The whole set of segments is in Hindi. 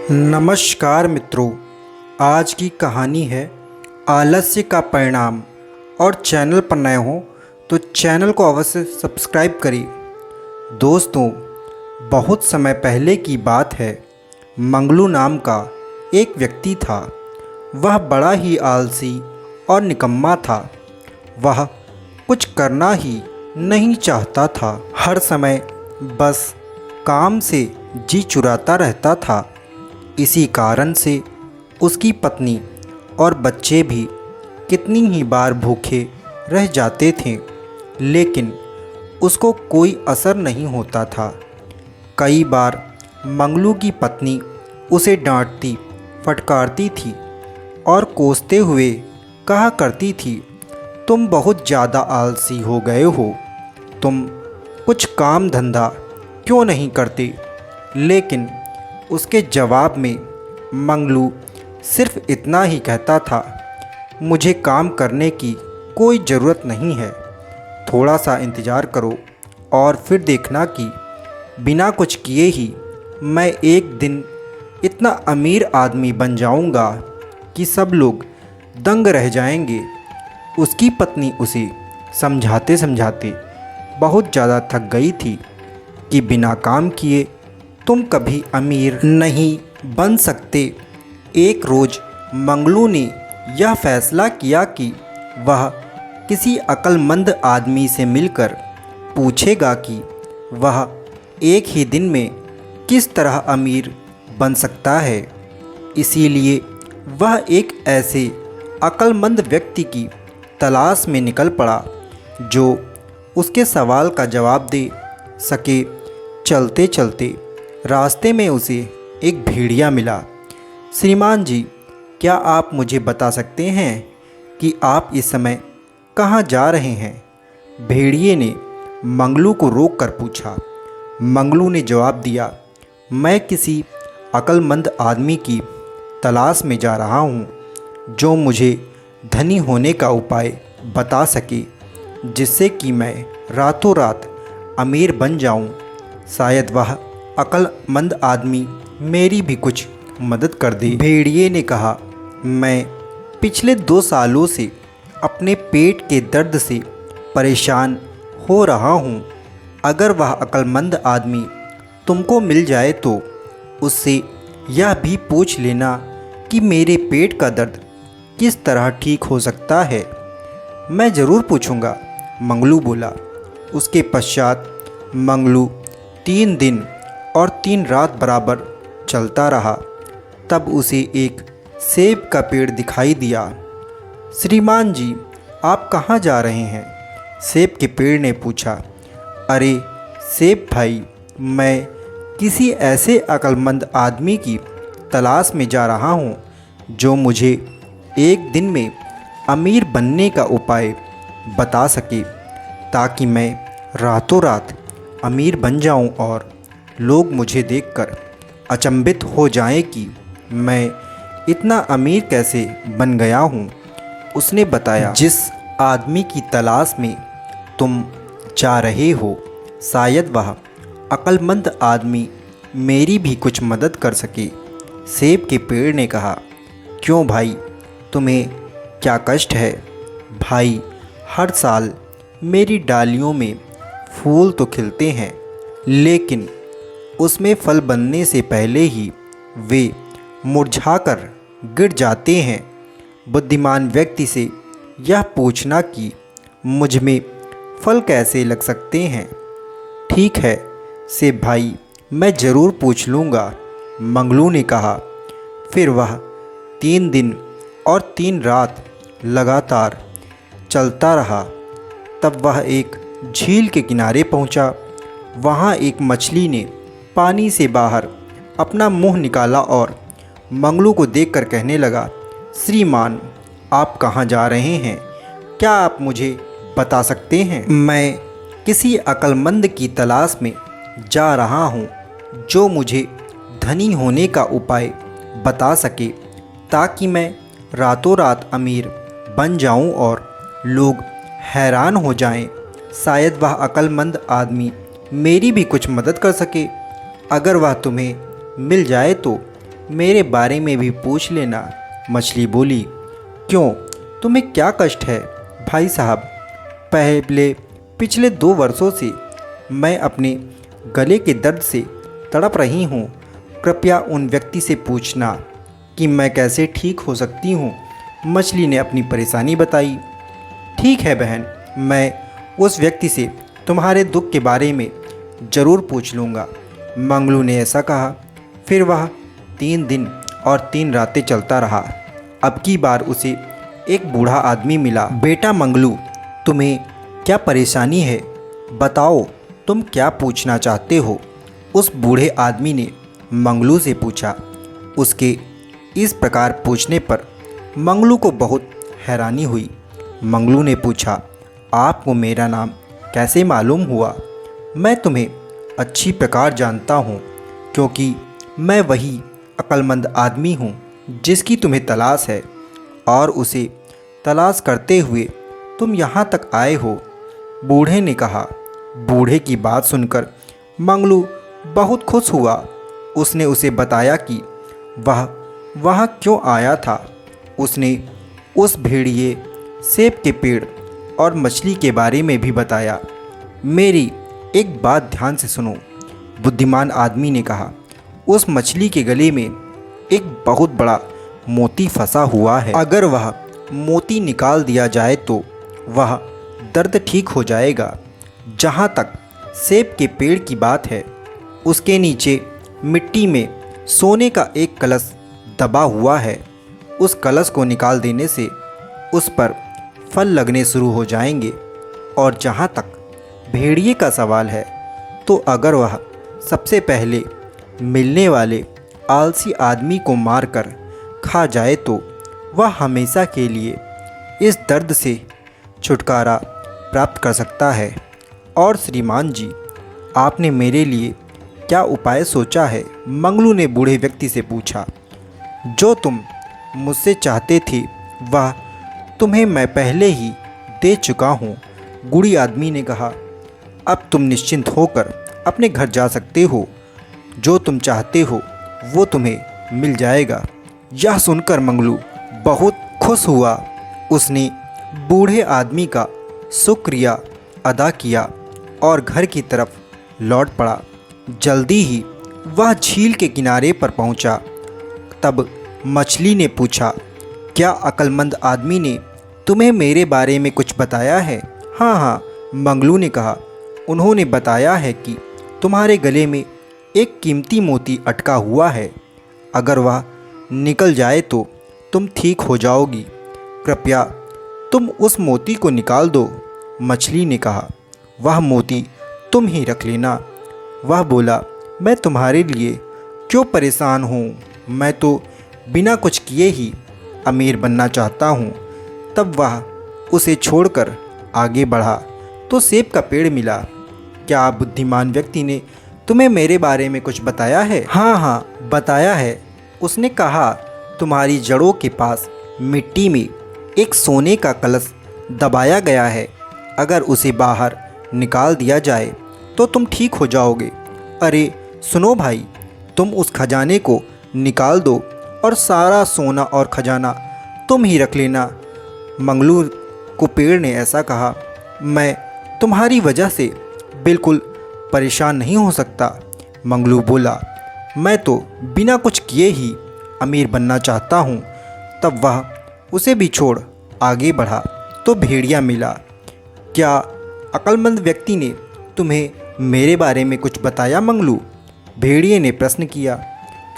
नमस्कार मित्रों, आज की कहानी है आलस्य का परिणाम। और चैनल पर नए हो तो चैनल को अवश्य सब्सक्राइब करें। दोस्तों, बहुत समय पहले की बात है। मंगलू नाम का एक व्यक्ति था। वह बड़ा ही आलसी और निकम्मा था। वह कुछ करना ही नहीं चाहता था। हर समय बस काम से जी चुराता रहता था। इसी कारण से उसकी पत्नी और बच्चे भी कितनी ही बार भूखे रह जाते थे, लेकिन उसको कोई असर नहीं होता था। कई बार मंगलू की पत्नी उसे डांटती फटकारती थी और कोसते हुए कहा करती थी, तुम बहुत ज़्यादा आलसी हो गए हो, तुम कुछ काम धंधा क्यों नहीं करते। लेकिन उसके जवाब में मंगलू सिर्फ इतना ही कहता था, मुझे काम करने की कोई ज़रूरत नहीं है, थोड़ा सा इंतज़ार करो और फिर देखना कि बिना कुछ किए ही मैं एक दिन इतना अमीर आदमी बन जाऊंगा कि सब लोग दंग रह जाएंगे। उसकी पत्नी उसे समझाते समझाते बहुत ज़्यादा थक गई थी कि बिना काम किए तुम कभी अमीर नहीं बन सकते। एक रोज़ मंगलू ने यह फैसला किया कि वह किसी अक्लमंद आदमी से मिलकर पूछेगा कि वह एक ही दिन में किस तरह अमीर बन सकता है। इसीलिए वह एक ऐसे अक्लमंद व्यक्ति की तलाश में निकल पड़ा जो उसके सवाल का जवाब दे सके। चलते चलते रास्ते में उसे एक भेड़िया मिला। श्रीमान जी, क्या आप मुझे बता सकते हैं कि आप इस समय कहाँ जा रहे हैं? भेड़िए ने मंगलू को रोक कर पूछा। मंगलू ने जवाब दिया, मैं किसी अक्लमंद आदमी की तलाश में जा रहा हूँ जो मुझे धनी होने का उपाय बता सके, जिससे कि मैं रातों रात अमीर बन जाऊँ। शायद वह अक्लमंद आदमी मेरी भी कुछ मदद कर दे। भेड़िए ने कहा, मैं पिछले 2 सालों से अपने पेट के दर्द से परेशान हो रहा हूँ। अगर वह अक्लमंद आदमी तुमको मिल जाए तो उससे यह भी पूछ लेना कि मेरे पेट का दर्द किस तरह ठीक हो सकता है। मैं ज़रूर पूछूंगा, मंगलू बोला। उसके पश्चात मंगलू 3 दिन और 3 रात बराबर चलता रहा। तब उसे एक सेब का पेड़ दिखाई दिया। श्रीमान जी, आप कहाँ जा रहे हैं? सेब के पेड़ ने पूछा। अरे सेब भाई, मैं किसी ऐसे अक्लमंद आदमी की तलाश में जा रहा हूँ जो मुझे एक दिन में अमीर बनने का उपाय बता सके, ताकि मैं रातों रात अमीर बन जाऊं और लोग मुझे देखकर अचंभित हो जाएं कि मैं इतना अमीर कैसे बन गया हूं। उसने बताया, जिस आदमी की तलाश में तुम जा रहे हो, शायद वह अक्लमंद आदमी मेरी भी कुछ मदद कर सके। सेब के पेड़ ने कहा, क्यों भाई, तुम्हें क्या कष्ट है? भाई, हर साल मेरी डालियों में फूल तो खिलते हैं, लेकिन उसमें फल बनने से पहले ही वे मुरझाकर गिर जाते हैं। बुद्धिमान व्यक्ति से यह पूछना कि मुझ में फल कैसे लग सकते हैं। ठीक है सेब भाई, मैं ज़रूर पूछ लूँगा, मंगलू ने कहा। फिर वह 3 दिन और 3 रात लगातार चलता रहा। तब वह एक झील के किनारे पहुंचा। वहां एक मछली ने पानी से बाहर अपना मुंह निकाला और मंगलू को देखकर कहने लगा, श्रीमान, आप कहाँ जा रहे हैं? क्या आप मुझे बता सकते हैं? मैं किसी अक्लमंद की तलाश में जा रहा हूँ जो मुझे धनी होने का उपाय बता सके, ताकि मैं रातों रात अमीर बन जाऊं और लोग हैरान हो जाएं। शायद वह अक्लमंद आदमी मेरी भी कुछ मदद कर सके। अगर वह तुम्हें मिल जाए तो मेरे बारे में भी पूछ लेना। मछली बोली, क्यों, तुम्हें क्या कष्ट है भाई साहब? पिछले 2 वर्षों से मैं अपने गले के दर्द से तड़प रही हूँ। कृपया उन व्यक्ति से पूछना कि मैं कैसे ठीक हो सकती हूँ। मछली ने अपनी परेशानी बताई। ठीक है बहन, मैं उस व्यक्ति से तुम्हारे दुख के बारे में ज़रूर पूछ लूँगा। मंगलू ने ऐसा कहा। फिर वह 3 दिन और 3 रातें चलता रहा। अब की बार उसे एक बूढ़ा आदमी मिला। बेटा मंगलू, तुम्हें क्या परेशानी है? बताओ, तुम क्या पूछना चाहते हो? उस बूढ़े आदमी ने मंगलू से पूछा। उसके इस प्रकार पूछने पर मंगलू को बहुत हैरानी हुई। मंगलू ने पूछा, आपको मेरा नाम कैसे मालूम हुआ? मैं तुम्हें अच्छी प्रकार जानता हूँ, क्योंकि मैं वही अक्लमंद आदमी हूँ जिसकी तुम्हें तलाश है, और उसे तलाश करते हुए तुम यहाँ तक आए हो। बूढ़े ने कहा। बूढ़े की बात सुनकर मंगलू बहुत खुश हुआ। उसने उसे बताया कि वह वहाँ क्यों आया था। उसने उस भेड़िए, सेब के पेड़ और मछली के बारे में भी बताया। मेरी एक बात ध्यान से सुनो, बुद्धिमान आदमी ने कहा। उस मछली के गले में एक बहुत बड़ा मोती फंसा हुआ है। अगर वह मोती निकाल दिया जाए तो वह दर्द ठीक हो जाएगा। जहाँ तक सेब के पेड़ की बात है, उसके नीचे मिट्टी में सोने का एक कलश दबा हुआ है। उस कलश को निकाल देने से उस पर फल लगने शुरू हो जाएंगे। और जहाँ तक भेड़िए का सवाल है, तो अगर वह सबसे पहले मिलने वाले आलसी आदमी को मारकर खा जाए तो वह हमेशा के लिए इस दर्द से छुटकारा प्राप्त कर सकता है। और श्रीमान जी, आपने मेरे लिए क्या उपाय सोचा है? मंगलू ने बूढ़े व्यक्ति से पूछा। जो तुम मुझसे चाहते थे वह तुम्हें मैं पहले ही दे चुका हूँ, बूढ़ी आदमी ने कहा। अब तुम निश्चिंत होकर अपने घर जा सकते हो। जो तुम चाहते हो वो तुम्हें मिल जाएगा। यह सुनकर मंगलू बहुत खुश हुआ। उसने बूढ़े आदमी का शुक्रिया अदा किया और घर की तरफ लौट पड़ा। जल्दी ही वह झील के किनारे पर पहुंचा। तब मछली ने पूछा, क्या अक्लमंद आदमी ने तुम्हें मेरे बारे में कुछ बताया है? हाँ हाँ, मंगलू ने कहा। उन्होंने बताया है कि तुम्हारे गले में एक कीमती मोती अटका हुआ है। अगर वह निकल जाए तो तुम ठीक हो जाओगी। कृपया तुम उस मोती को निकाल दो। मछली ने कहा। वह मोती तुम ही रख लेना। वह बोला, मैं तुम्हारे लिए क्यों परेशान हूँ? मैं तो बिना कुछ किए ही अमीर बनना चाहता हूँ। तब वह उसे छोड़कर आगे बढ़ा तो सेब का पेड़ मिला। क्या बुद्धिमान व्यक्ति ने तुम्हें मेरे बारे में कुछ बताया है? हाँ हाँ, बताया है। उसने कहा, तुम्हारी जड़ों के पास मिट्टी में एक सोने का कलश दबाया गया है। अगर उसे बाहर निकाल दिया जाए तो तुम ठीक हो जाओगे। अरे सुनो भाई, तुम उस खजाने को निकाल दो और सारा सोना और खजाना तुम ही रख लेना। मंगलू को पेड़ ने ऐसा कहा। मैं तुम्हारी वजह से बिल्कुल परेशान नहीं हो सकता। मंगलू बोला, मैं तो बिना कुछ किए ही अमीर बनना चाहता हूँ। तब वह उसे भी छोड़ आगे बढ़ा तो भेड़िया मिला। क्या अक्लमंद व्यक्ति ने तुम्हें मेरे बारे में कुछ बताया मंगलू? भेड़िए ने प्रश्न किया।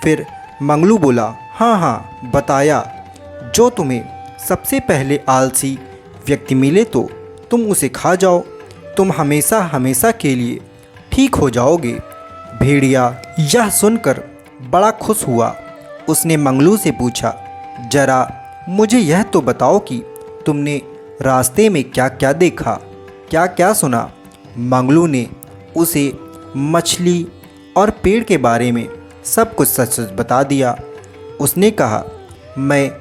फिर मंगलू बोला, हाँ हाँ, बताया। जो तुम्हें सबसे पहले आलसी व्यक्ति मिले तो तुम उसे खा जाओ। तुम हमेशा हमेशा के लिए ठीक हो जाओगे। भेड़िया यह सुनकर बड़ा खुश हुआ। उसने मंगलू से पूछा, जरा मुझे यह तो बताओ कि तुमने रास्ते में क्या क्या देखा, क्या क्या सुना? मंगलू ने उसे मछली और पेड़ के बारे में सब कुछ सच सच बता दिया। उसने कहा, मैं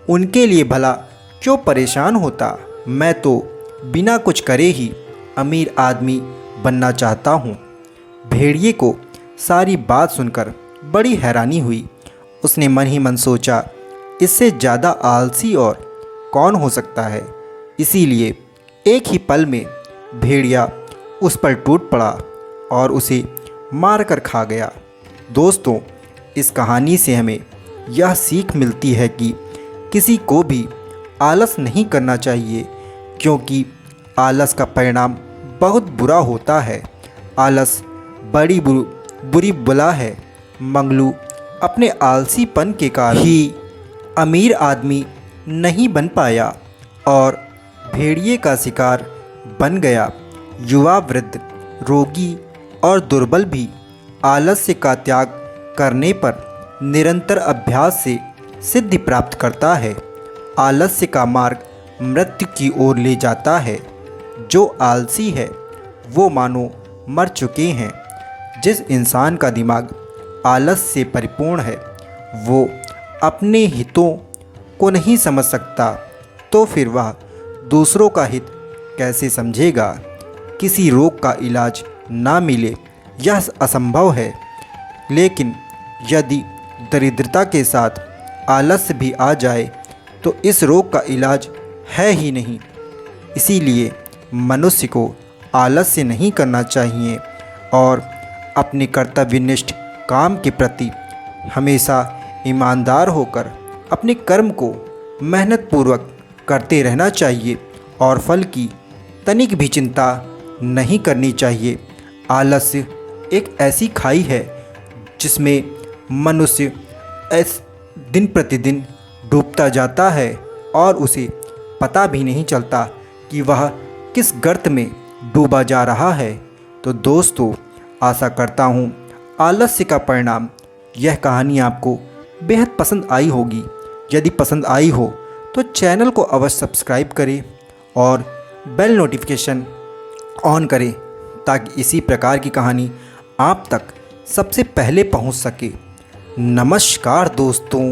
उनके लिए भला क्यों परेशान होता? मैं तो बिना कुछ करे ही अमीर आदमी बनना चाहता हूँ। भेड़िए को सारी बात सुनकर बड़ी हैरानी हुई। उसने मन ही मन सोचा, इससे ज़्यादा आलसी और कौन हो सकता है। इसीलिए एक ही पल में भेड़िया उस पर टूट पड़ा और उसे मार कर खा गया। दोस्तों, इस कहानी से हमें यह सीख मिलती है कि किसी को भी आलस नहीं करना चाहिए, क्योंकि आलस का परिणाम बहुत बुरा होता है। आलस बड़ी बुरी बला है। मंगलू अपने आलसीपन के कारण ही अमीर आदमी नहीं बन पाया और भेड़िए का शिकार बन गया। युवा, वृद्ध, रोगी और दुर्बल भी आलस्य का त्याग करने पर निरंतर अभ्यास से सिद्धि प्राप्त करता है। आलस्य का मार्ग मृत्यु की ओर ले जाता है। जो आलसी है वो मानो मर चुके हैं। जिस इंसान का दिमाग आलस से परिपूर्ण है वो अपने हितों को नहीं समझ सकता, तो फिर वह दूसरों का हित कैसे समझेगा। किसी रोग का इलाज ना मिले यह असंभव है, लेकिन यदि दरिद्रता के साथ आलस्य भी आ जाए तो इस रोग का इलाज है ही नहीं। इसीलिए मनुष्य को आलस्य नहीं करना चाहिए और अपने कर्तव्यनिष्ठ काम के प्रति हमेशा ईमानदार होकर अपने कर्म को मेहनतपूर्वक करते रहना चाहिए और फल की तनिक भी चिंता नहीं करनी चाहिए। आलस्य एक ऐसी खाई है जिसमें मनुष्य दिन प्रतिदिन डूबता जाता है और उसे पता भी नहीं चलता कि वह किस गर्त में डूबा जा रहा है। तो दोस्तों, आशा करता हूँ आलस्य का परिणाम यह कहानी आपको बेहद पसंद आई होगी। यदि पसंद आई हो तो चैनल को अवश्य सब्सक्राइब करें और बेल नोटिफिकेशन ऑन करें, ताकि इसी प्रकार की कहानी आप तक सबसे पहले पहुंच सके। नमस्कार दोस्तों।